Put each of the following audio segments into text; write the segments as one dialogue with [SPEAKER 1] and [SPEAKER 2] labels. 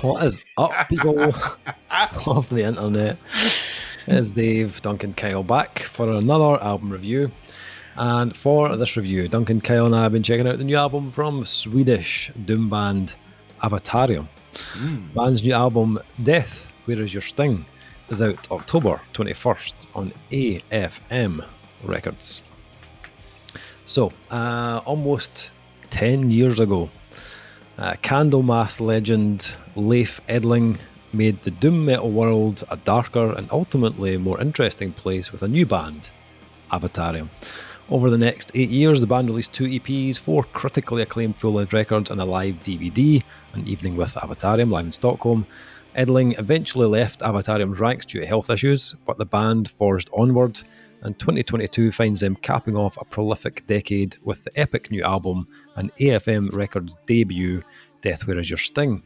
[SPEAKER 1] What is up, people of the internet? It's Dave, Duncan Kyle back for another album review. And for this review, Duncan Kyle and I have been checking out the new album from Swedish doom band Avatarium. Band's new album, Death, Where Is Your Sting, is out October 21st on AFM Records. So, almost 10 years ago, Candlemass legend Leif Edling made the doom metal world a darker and ultimately more interesting place with a new band, Avatarium. Over the next 8 years, the band released 2 EPs, 4 critically acclaimed full-length records, and a live DVD, An Evening with Avatarium, live in Stockholm. Edling eventually left Avatarium's ranks due to health issues, but the band forged onward, and 2022 finds them capping off a prolific decade with the epic new album and AFM Records debut, Death Where Is Your Sting.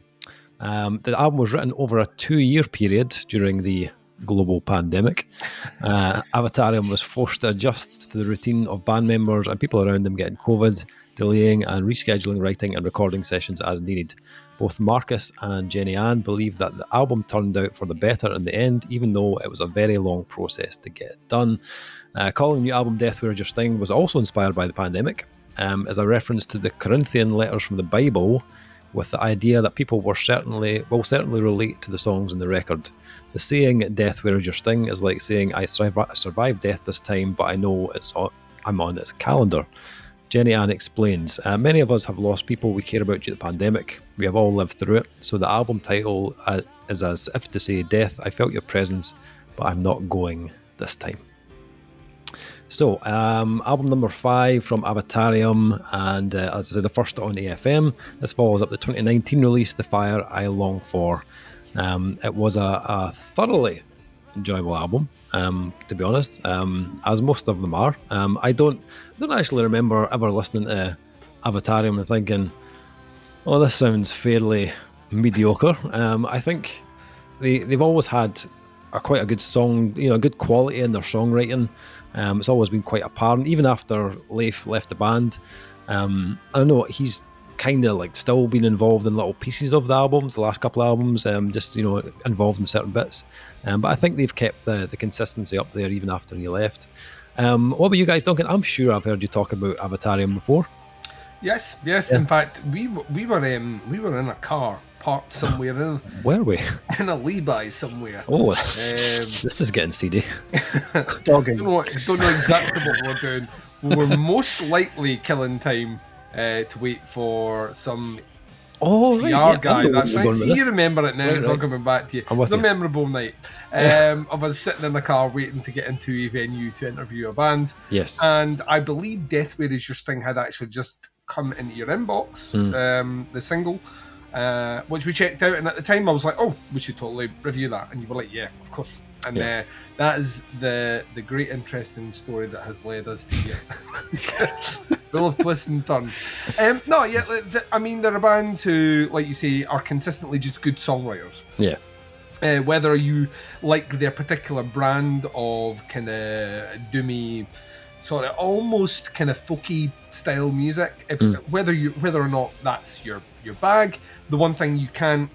[SPEAKER 1] The album was written over a 2-year period during the global pandemic. Avatarium was forced to adjust to the routine of band members and people around them getting COVID, delaying and rescheduling writing and recording sessions as needed. Both Marcus and Jenny Ann believe that the album turned out for the better in the end, even though it was a very long process to get it done. Calling the new album Death Where Is Your Sting was also inspired by the pandemic, as a reference to the Corinthian letters from the Bible, with the idea that people will certainly relate to the songs in the record. The saying "Death, where is your sting?" is like saying I survived death this time, but I know I'm on its calendar. Jenny Ann explains, many of us have lost people we care about due to the pandemic. We have all lived through it, so the album title is as if to say, Death, I felt your presence, but I'm not going this time. So, album number 5 from Avatarium, and as I said, the first on AFM. This follows up the 2019 release, The Fire I Long For. It was a thoroughly enjoyable album, to be honest, as most of them are. I don't actually remember ever listening to Avatarium and thinking, oh, this sounds fairly mediocre. I think they've always had quite a good song, a good quality in their songwriting. It's always been quite apparent, even after Leif left the band. I don't know, he's kind of like still been involved in little pieces of the albums, the last couple of albums, just involved in certain bits. But I think they've kept the consistency up there even after he left. What about you guys, Duncan? I'm sure I've heard you talk about Avatarium before.
[SPEAKER 2] Yes. Yeah. In fact, we were in a car parked somewhere
[SPEAKER 1] Were we?
[SPEAKER 2] In a lay-by somewhere.
[SPEAKER 1] Oh, this is getting seedy.
[SPEAKER 2] Don't know exactly what we're doing. We were most likely killing time to wait for some PR guy. That's right. See, you remember it now. It's all coming back to you. It was a memorable night of us sitting in the car waiting to get into a venue to interview a band.
[SPEAKER 1] Yes.
[SPEAKER 2] And I believe Death Where Is Your Sting had actually just come into your inbox, the single, which we checked out, and at the time I was like, oh, we should totally review that, and you were like, yeah, of course. And that is the great interesting story that has led us to here. Full of twists and turns. They're a band who, like you say, are consistently just good songwriters.
[SPEAKER 1] Yeah.
[SPEAKER 2] Whether you like their particular brand of kind of doomy, sort of almost kind of folky style music, whether or not that's your bag, the one thing you can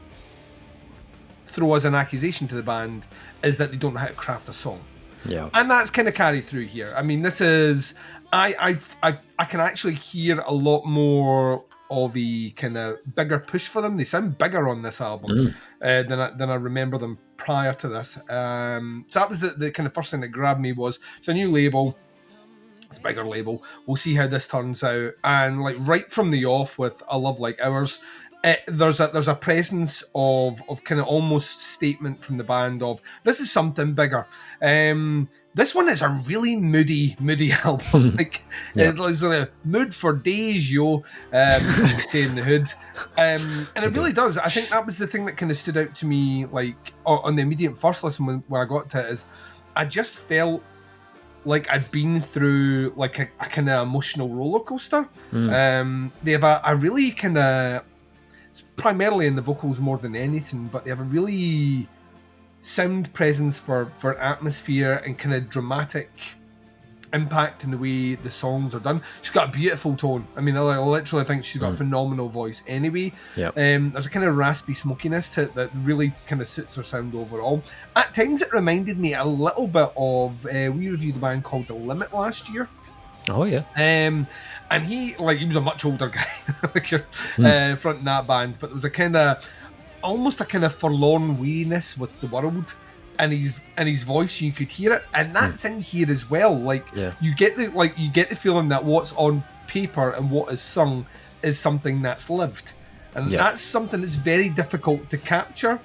[SPEAKER 2] throw as an accusation to the band is that they don't know how to craft a song.
[SPEAKER 1] Yeah. And
[SPEAKER 2] that's kind of carried through here. I mean, this is I can actually hear a lot more of a kind of bigger push for them. They sound bigger on this album than I remember them prior to this. So that was the kind of first thing that grabbed me. Was it's a new label. It's a bigger label. We'll see how this turns out. And like right from the off with A Love Like Ours, there's a presence of kind of almost statement from the band of this is something bigger. This one is a really moody album. It's like a mood for days, yo. Say in the hood, and it really does. I think that was the thing that kind of stood out to me, like on the immediate first listen when I got to it, is I just felt like I'd been through like a kind of emotional roller coaster. They have a really kind of, it's primarily in the vocals more than anything, but they have a really sound presence for atmosphere and kind of dramatic impact in the way the songs are done. She's got a beautiful tone. I mean, I literally think she's got a phenomenal voice anyway.
[SPEAKER 1] Yep.
[SPEAKER 2] There's a kind of raspy smokiness to it that really kind of suits her sound overall. At times it reminded me a little bit of, we reviewed a band called The Limit last year.
[SPEAKER 1] Oh, yeah.
[SPEAKER 2] And he was a much older guy fronting that band, but there was a kind of, almost a kind of forlorn weariness with the world. And his voice, you could hear it, and that's in here as well. You get the feeling that what's on paper and what is sung is something that's lived, and that's something that's very difficult to capture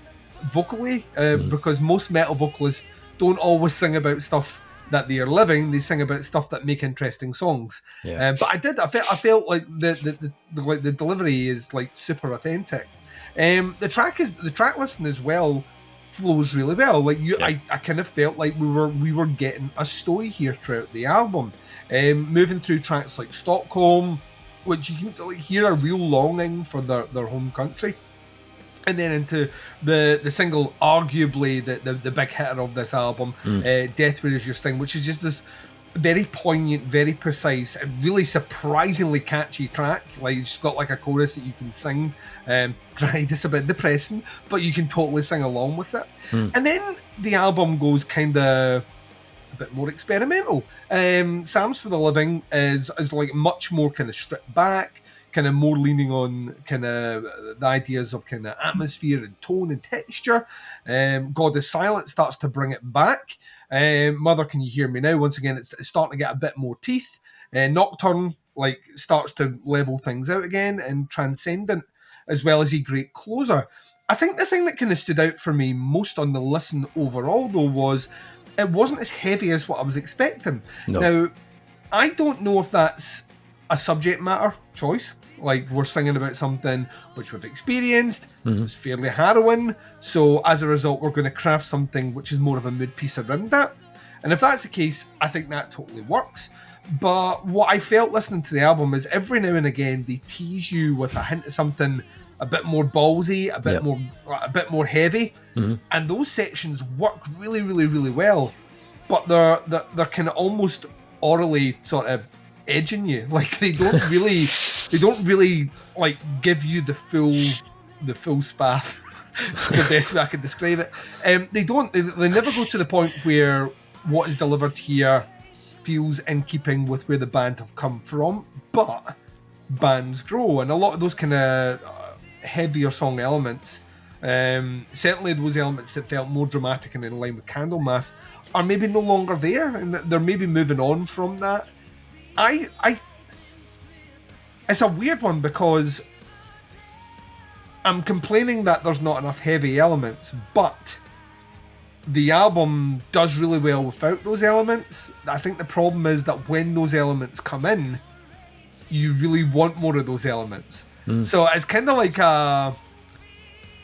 [SPEAKER 2] vocally, because most metal vocalists don't always sing about stuff that they are living. They sing about stuff that make interesting songs. But I felt like the delivery is like super authentic. The track listing as well flows really well. I kind of felt like we were getting a story here throughout the album. Moving through tracks like Stockholm, which you can hear a real longing for their home country, and then into the single, arguably the big hitter of this album, Death Where Is Your Sting, which is just this very poignant, very precise, and really surprisingly catchy track. It's got like a chorus that you can sing. Granted, it's a bit depressing, but you can totally sing along with it. And then the album goes kind of a bit more experimental. Psalms for the Living is like much more kind of stripped back, kind of more leaning on kind of the ideas of kind of atmosphere and tone and texture. God is Silent starts to bring it back. Mother, Can You Hear Me Now? Once again, it's starting to get a bit more teeth. Nocturne starts to level things out again, and Transcendent, as well as a great closer. I think the thing that kind of stood out for me most on the listen overall, though, was it wasn't as heavy as what I was expecting.
[SPEAKER 1] No.
[SPEAKER 2] Now, I don't know if that's a subject matter choice. We're singing about something which we've experienced, it's fairly harrowing, so as a result we're going to craft something which is more of a mood piece around that. And if that's the case, I think that totally works. But what I felt listening to the album is every now and again they tease you with a hint of something a bit more ballsy, a bit more heavy, and those sections work really, really, really well. But they're kind of almost orally sort of edging you. They don't really give you the full spaff. It's the best way I can describe it. They never go to the point where what is delivered here feels in keeping with where the band have come from, but bands grow, and a lot of those kind of heavier song elements, certainly those elements that felt more dramatic and in line with Candlemass, are maybe no longer there, and they're maybe moving on from that. It's a weird one because I'm complaining that there's not enough heavy elements, but the album does really well without those elements. I think the problem is that when those elements come in, you really want more of those elements. So it's kind of like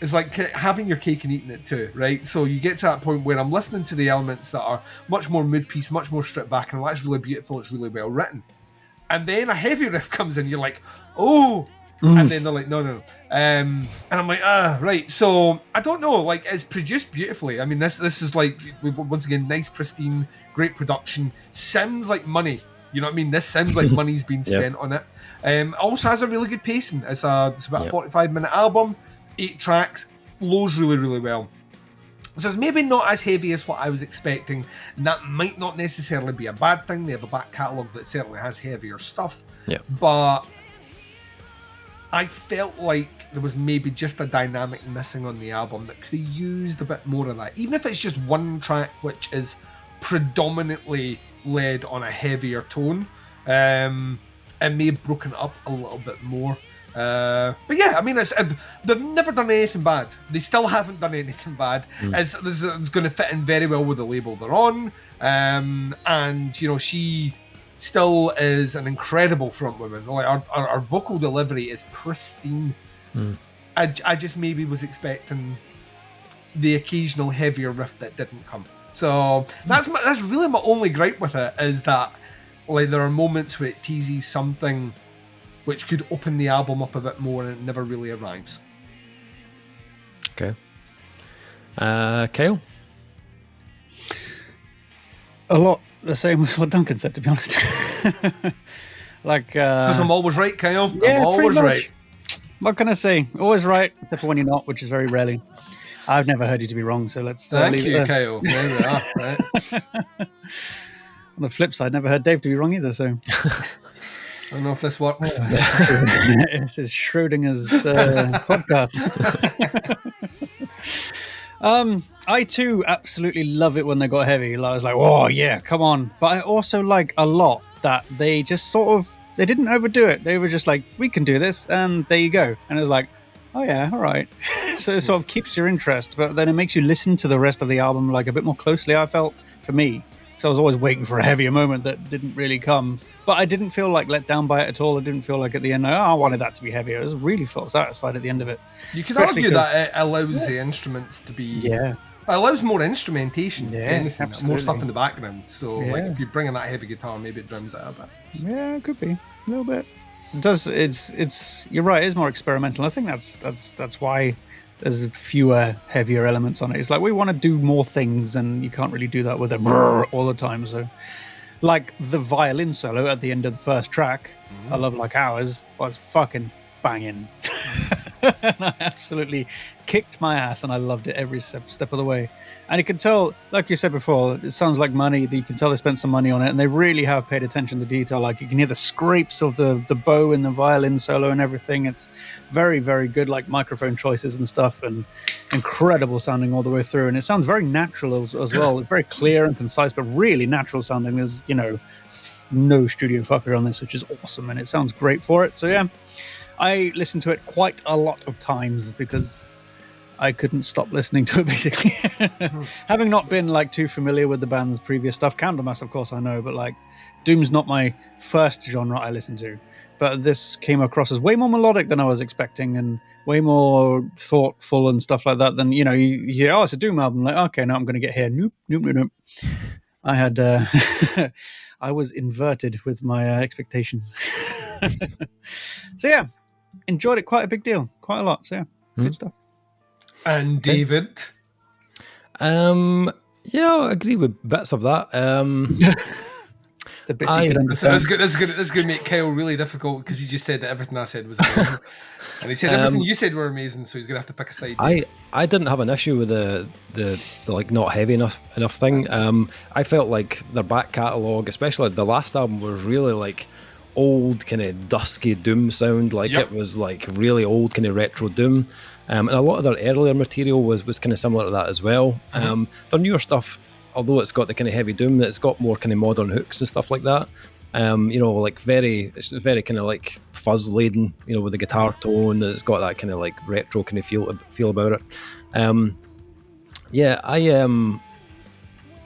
[SPEAKER 2] it's like having your cake and eating it too, right? So you get to that point where I'm listening to the elements that are much more mood piece, much more stripped back, and that's really beautiful, it's really well written. And then a heavy riff comes in, you're like, oh, and then they're like, no. And I'm like, right. So I don't know, it's produced beautifully. I mean, this is once again, nice, pristine, great production. Sounds like money. You know what I mean? This sounds like money's been spent on it. Also has a really good pacing. It's about a 45-minute album, 8 tracks, flows really, really well. So it's maybe not as heavy as what I was expecting, and that might not necessarily be a bad thing. They have a back catalogue that certainly has heavier stuff.
[SPEAKER 1] Yeah.
[SPEAKER 2] But I felt like there was maybe just a dynamic missing on the album that could have used a bit more of that. Even if it's just one track which is predominantly led on a heavier tone, and may have broken it up a little bit more. But yeah, I mean, they've never done anything bad. They still haven't done anything bad. It's going to fit in very well with the label they're on. And, she still is an incredible frontwoman. Our vocal delivery is pristine. I just maybe was expecting the occasional heavier riff that didn't come. So that's really my only gripe with it, is that there are moments where it teases something which could open the album up a bit more, and it never really arrives.
[SPEAKER 1] Okay. Kyle?
[SPEAKER 3] A lot the same as what Duncan said, to be honest. Like,
[SPEAKER 2] because I'm always right, Kyle.
[SPEAKER 3] yeah,
[SPEAKER 2] I'm always right.
[SPEAKER 3] What can I say? Always right, except for when you're not, which is very rarely. I've never heard you to be wrong, so let's
[SPEAKER 2] Thank
[SPEAKER 3] leave
[SPEAKER 2] you,
[SPEAKER 3] it there.
[SPEAKER 2] Kyle. There we are. Right.
[SPEAKER 3] On the flip side, never heard Dave to be wrong either, so...
[SPEAKER 2] I don't know if this works.
[SPEAKER 3] This is Schrodinger's podcast. I too absolutely love it when they got heavy. I was like, oh yeah, come on. But I also like a lot that they just sort of, they didn't overdo it. They were just like, we can do this, and there you go. And it was like, oh yeah, all right. So it sort of keeps your interest, but then it makes you listen to the rest of the album like a bit more closely, I felt, for me. So I was always waiting for a heavier moment that didn't really come. But I didn't feel like let down by it at all. I didn't feel like at the end, I wanted that to be heavier. I was really felt satisfied at the end of it.
[SPEAKER 2] You could argue that it allows the instruments to be...
[SPEAKER 3] Yeah.
[SPEAKER 2] It allows more instrumentation,
[SPEAKER 3] Yeah,
[SPEAKER 2] if anything,
[SPEAKER 3] absolutely.
[SPEAKER 2] more stuff in the background. So,
[SPEAKER 3] Yeah.
[SPEAKER 2] like, if you're bringing that heavy guitar, maybe it drowns it out a bit.
[SPEAKER 3] Yeah, it could be a little bit. It does. It's. You're right. It is more experimental. I think that's why there's fewer heavier elements on it. It's like we want to do more things, and you can't really do that with a brrr all the time. So, like the violin solo at the end of the first track, I Love Like Ours, was fucking banging. And I absolutely kicked my ass, and I loved it every step of the way. And you can tell, like you said before, it sounds like money. You can tell they spent some money on it, and they really have paid attention to detail. Like you can hear the scrapes of the bow in the violin solo and everything. It's very, very good, like microphone choices and stuff, and incredible sounding all the way through. And it sounds very natural as well. It's very clear and concise, but really natural sounding. There's, no studio fucker on this, which is awesome, and it sounds great for it. So yeah, I listened to it quite a lot of times because I couldn't stop listening to it, basically. Having not been like too familiar with the band's previous stuff, Candlemass, of course, I know, but like Doom's not my first genre I listen to. But this came across as way more melodic than I was expecting, and way more thoughtful and stuff like that. Than you hear, oh, it's a Doom album. Like, okay, now I'm going to get here. Nope. I had, I was inverted with my expectations. So yeah, enjoyed it quite a big deal, quite a lot. So yeah, good stuff.
[SPEAKER 2] And David?
[SPEAKER 1] Yeah, I agree with bits of that.
[SPEAKER 3] The bits you could understand.
[SPEAKER 2] This is going to make Kyle really difficult because he just said that everything I said was amazing. And he said everything you said were amazing, so he's going to have to pick a side.
[SPEAKER 1] I didn't have an issue with the like not heavy enough thing. I felt like their back catalogue, especially the last album, was really like old kind of dusky Doom sound. Like It was like really old kind of retro Doom. And a lot of their earlier material was kind of similar to that as well. Their newer stuff, although it's got the kind of heavy Doom, it's got more kind of modern hooks and stuff like that. Like it's very kind of like fuzz laden, with the guitar tone. It's got that kind of like retro kind of feel about it.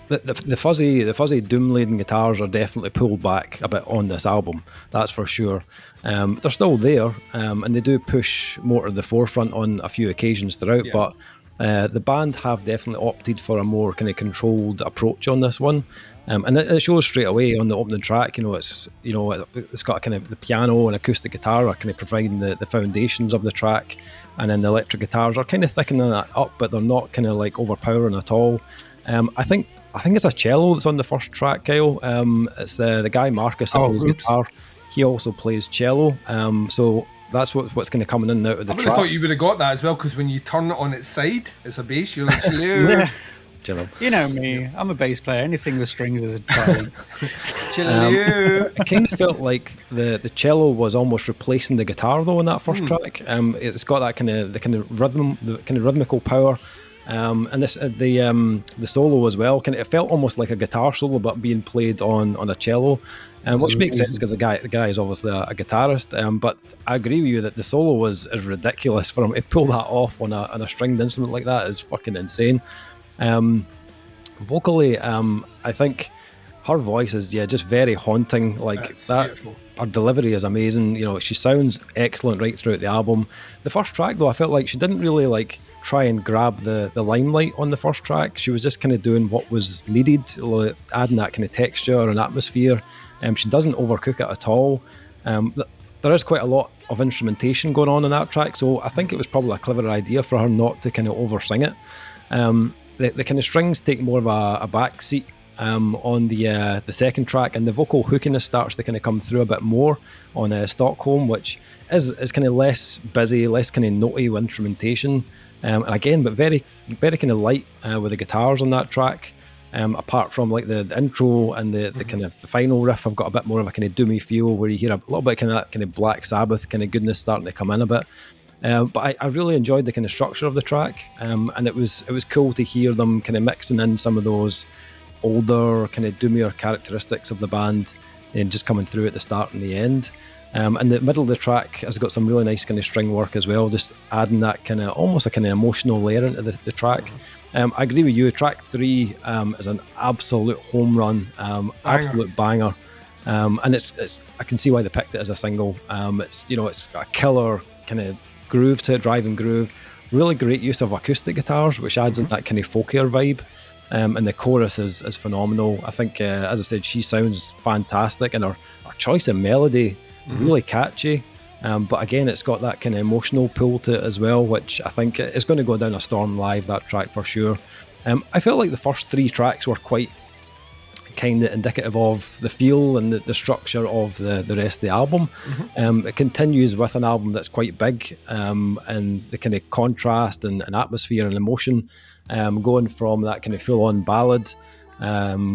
[SPEAKER 1] The fuzzy Doom laden guitars are definitely pulled back a bit on this album. That's for sure. They're still there, and they do push more to the forefront on a few occasions throughout. Yeah. But the band have definitely opted for a more kind of controlled approach on this one. And it shows straight away on the opening track. It's got a kind of the piano and acoustic guitar are kind of providing the foundations of the track, and then the electric guitars are kind of thickening that up, but they're not kind of like overpowering at all. I think it's a cello that's on the first track, Kyle. It's the guy Marcus that plays guitar. He also plays cello. So that's what's kind of coming in and out of the track.
[SPEAKER 2] I thought you would have got that as well, because when you turn it on its side, it's a bass. You're like, cello.
[SPEAKER 1] Cello.
[SPEAKER 3] You know me, I'm a bass player. Anything with strings is a talent.
[SPEAKER 2] Cello.
[SPEAKER 1] It kind of felt like the cello was almost replacing the guitar though in that first track. It's got that kind of rhythm, the kind of rhythmical power. And this the solo as well. It felt almost like a guitar solo, but being played on a cello, which makes sense because the guy is obviously a guitarist. But I agree with you that the solo is ridiculous for him to pull that off on a stringed instrument like that is fucking insane. Vocally, I think her voice is just very haunting. Like
[SPEAKER 2] that's
[SPEAKER 1] that.
[SPEAKER 2] Beautiful.
[SPEAKER 1] Her delivery is amazing. She sounds excellent right throughout the album. The first track though, I felt like she didn't really like try and grab the limelight on the first track. She was just kind of doing what was needed, like adding that kind of texture and atmosphere. She doesn't overcook it at all. There is quite a lot of instrumentation going on in that track, so I think it was probably a clever idea for her not to kind of oversing it. The kind of strings take more of a back seat on the second track, and the vocal hookiness starts to kind of come through a bit more on Stockholm, which is kind of less busy, less kind of notey with instrumentation, and again, but very very kind of light with the guitars on that track. Apart from like the intro and the kind of the final riff, I've got a bit more of a kind of doomy feel where you hear a little bit kind of that kind of Black Sabbath kind of goodness starting to come in a bit. But I really enjoyed the kind of structure of the track, and it was cool to hear them kind of mixing in some of those older kind of doomier characteristics of the band and just coming through at the start and the end. And the middle of the track has got some really nice kind of string work as well, just adding that kind of almost a kind of emotional layer into the track. I agree with you. Track 3 is an absolute home run, absolute banger, and it's I can see why they picked it as a single. It's a killer kind of groove to it, driving groove. Really great use of acoustic guitars, which adds in that kind of folkier vibe. And the chorus is phenomenal. I think, as I said, she sounds fantastic, and her choice of melody really catchy. But again, it's got that kind of emotional pull to it as well, which I think is going to go down a storm live, that track for sure. I felt like the first 3 tracks were quite kind of indicative of the feel and the structure of the rest of the album. It continues with an album that's quite big, and the kind of contrast and atmosphere and emotion, going from that kind of full-on ballad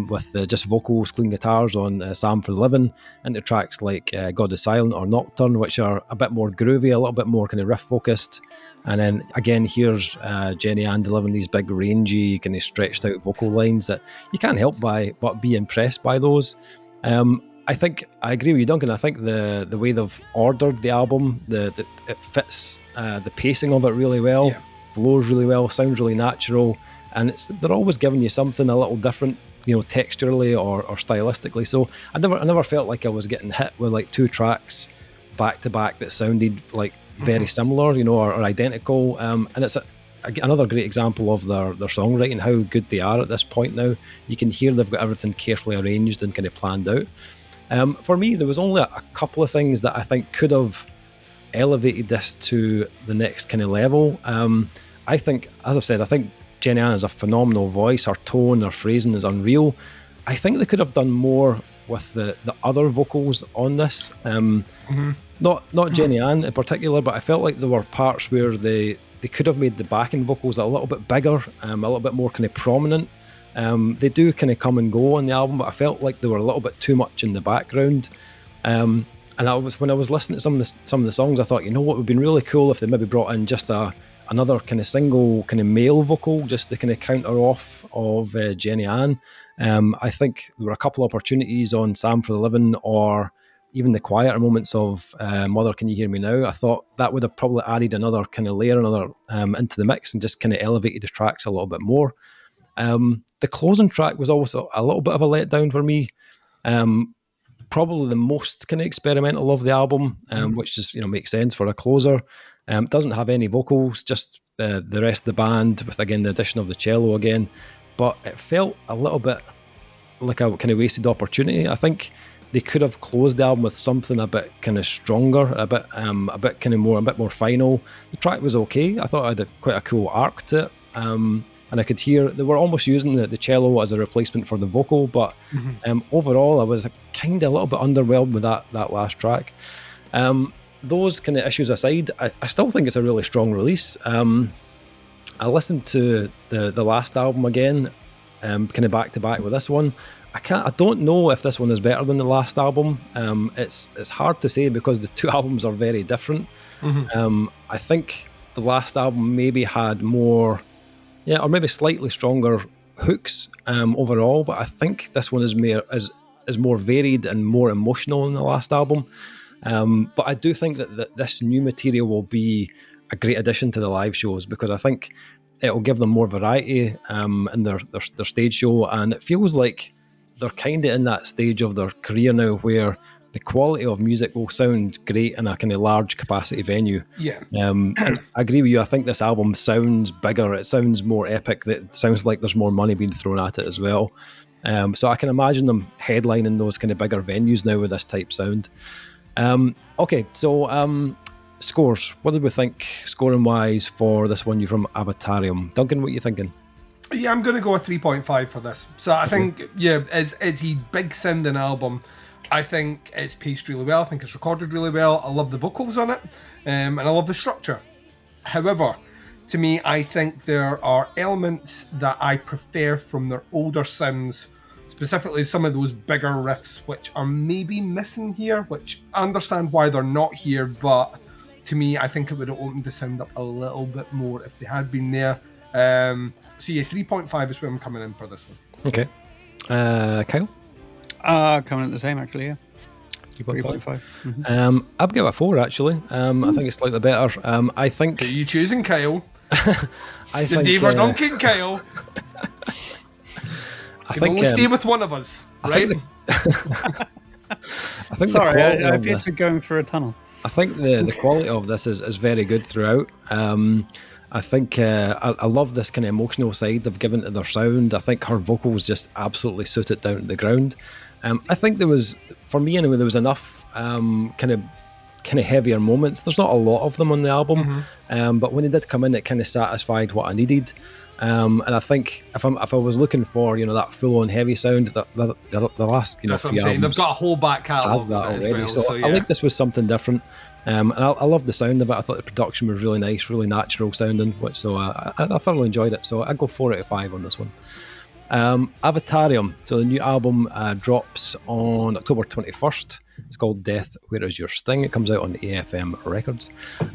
[SPEAKER 1] with just vocals, clean guitars on Psalm for the Living, into tracks like God is Silent or Nocturne, which are a bit more groovy, a little bit more kind of riff focused. And then again, here's Jenny Ann delivering these big rangy kind of stretched out vocal lines that you can't help but be impressed by those. I think I agree with you, Duncan. I think the way they've ordered the album, it fits the pacing of it really well, flows really well, sounds really natural, and they're always giving you something a little different, texturally or stylistically. So I never felt like I was getting hit with like 2 tracks back to back that sounded like very similar, or identical. And it's another great example of their songwriting, how good they are at this point now. You can hear they've got everything carefully arranged and kind of planned out. For me, there was only a couple of things that I think could have elevated this to the next kind of level. I think, as I've said, I think Jenny Ann has a phenomenal voice. Her tone, her phrasing is unreal. I think they could have done more with the other vocals on this. Not Jenny Ann in particular, but I felt like there were parts where they could have made the backing vocals a little bit bigger, a little bit more kind of prominent. They do kind of come and go on the album, but I felt like they were a little bit too much in the background. And when I was listening to some of the songs, I thought, what would have been really cool if they maybe brought in just another kind of single kind of male vocal just to kind of counter off of Jenny Ann. I think there were a couple of opportunities on Psalm for the Living, or even the quieter moments of Mother Can You Hear Me Now. I thought that would have probably added another kind of layer, into the mix, and just kind of elevated the tracks a little bit more. The closing track was also a little bit of a letdown for me. Probably the most kind of experimental of the album, which just makes sense for a closer. Doesn't have any vocals, just the rest of the band with, again, the addition of the cello again. But it felt a little bit like a kind of wasted opportunity. I think they could have closed the album with something a bit kind of stronger, a bit more final. The track was okay. I thought it had quite a cool arc to it. And I could hear they were almost using the cello as a replacement for the vocal, but overall I was kind of a little bit underwhelmed with that last track. Those kind of issues aside, I still think it's a really strong release. I listened to the last album again, kind of back to back with this one. I don't know if this one is better than the last album. It's hard to say because the 2 albums are very different. I think the last album maybe had more, or maybe slightly stronger hooks overall, but I think this one is more varied and more emotional than the last album. But I do think that this new material will be a great addition to the live shows, because I think it'll give them more variety in their stage show, and it feels like they're kind of in that stage of their career now where the quality of music will sound great in a kind of large capacity venue. And I agree with you. I think this album sounds bigger. It sounds more epic. It sounds like there's more money being thrown at it as well. So I can imagine them headlining those kind of bigger venues now with this type sound. Okay, so scores. What did we think, scoring wise, for this one? You from Avatarium, Duncan? What are you thinking?
[SPEAKER 2] Yeah, I'm going to go a 3.5 for this. So I think, it's a big sounding album. I think it's paced really well. I think it's recorded really well. I love the vocals on it, and I love the structure. However, to me, I think there are elements that I prefer from their older sounds, specifically some of those bigger riffs, which are maybe missing here, which I understand why they're not here, but to me, I think it would have opened the sound up a little bit more if they had been there. So yeah, 3.5 is where I'm coming in for this one.
[SPEAKER 1] Okay. Kyle?
[SPEAKER 3] Coming at the same, actually, yeah. 3.5.
[SPEAKER 1] Mm-hmm. I'd give it a 4, actually. I think it's slightly better. I think...
[SPEAKER 2] Who are you choosing, Kyle?
[SPEAKER 1] I
[SPEAKER 2] the
[SPEAKER 1] think...
[SPEAKER 2] Dave or Duncan, Kyle?
[SPEAKER 1] I
[SPEAKER 2] can
[SPEAKER 1] think
[SPEAKER 2] only stay with one of us, right?
[SPEAKER 1] I think
[SPEAKER 3] Sorry, I appear to be going through a tunnel.
[SPEAKER 1] I think the quality of this is very good throughout. I think I love this kind of emotional side they've given to their sound. I think her vocals just absolutely suit it down to the ground. I think there was, for me anyway, there was enough kind of heavier moments. There's not a lot of them on the album, but when they did come in, it kind of satisfied what I needed. And I think if I was looking for that full on heavy sound, the last
[SPEAKER 2] That's
[SPEAKER 1] few
[SPEAKER 2] what I'm saying.
[SPEAKER 1] albums
[SPEAKER 2] They've got a whole back catalogue
[SPEAKER 1] has that already.
[SPEAKER 2] Well,
[SPEAKER 1] so
[SPEAKER 2] yeah.
[SPEAKER 1] I like this was something different. And I love the sound of it. I thought the production was really nice, really natural sounding, so I thoroughly enjoyed it. So I'd go 4 out of 5 on this one. Avatarium. So the new album drops on October 21st. It's called Death, Where Is Your Sting? It comes out on AFM Records.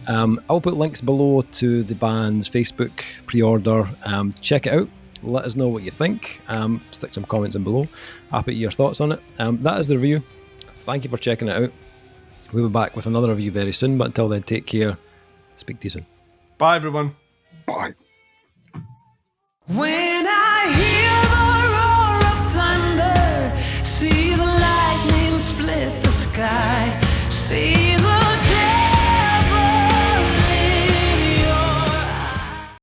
[SPEAKER 1] I'll put links below to the band's Facebook pre-order. Check it out. Let us know what you think. Stick some comments in below. Happy to hear your thoughts on it. That is the review. Thank you for checking it out. We'll be back with another review very soon, but until then, take care. Speak to you soon.
[SPEAKER 2] Bye, everyone.
[SPEAKER 1] Bye.
[SPEAKER 4] When I hear the roar of thunder, see the lightning split the sky, see the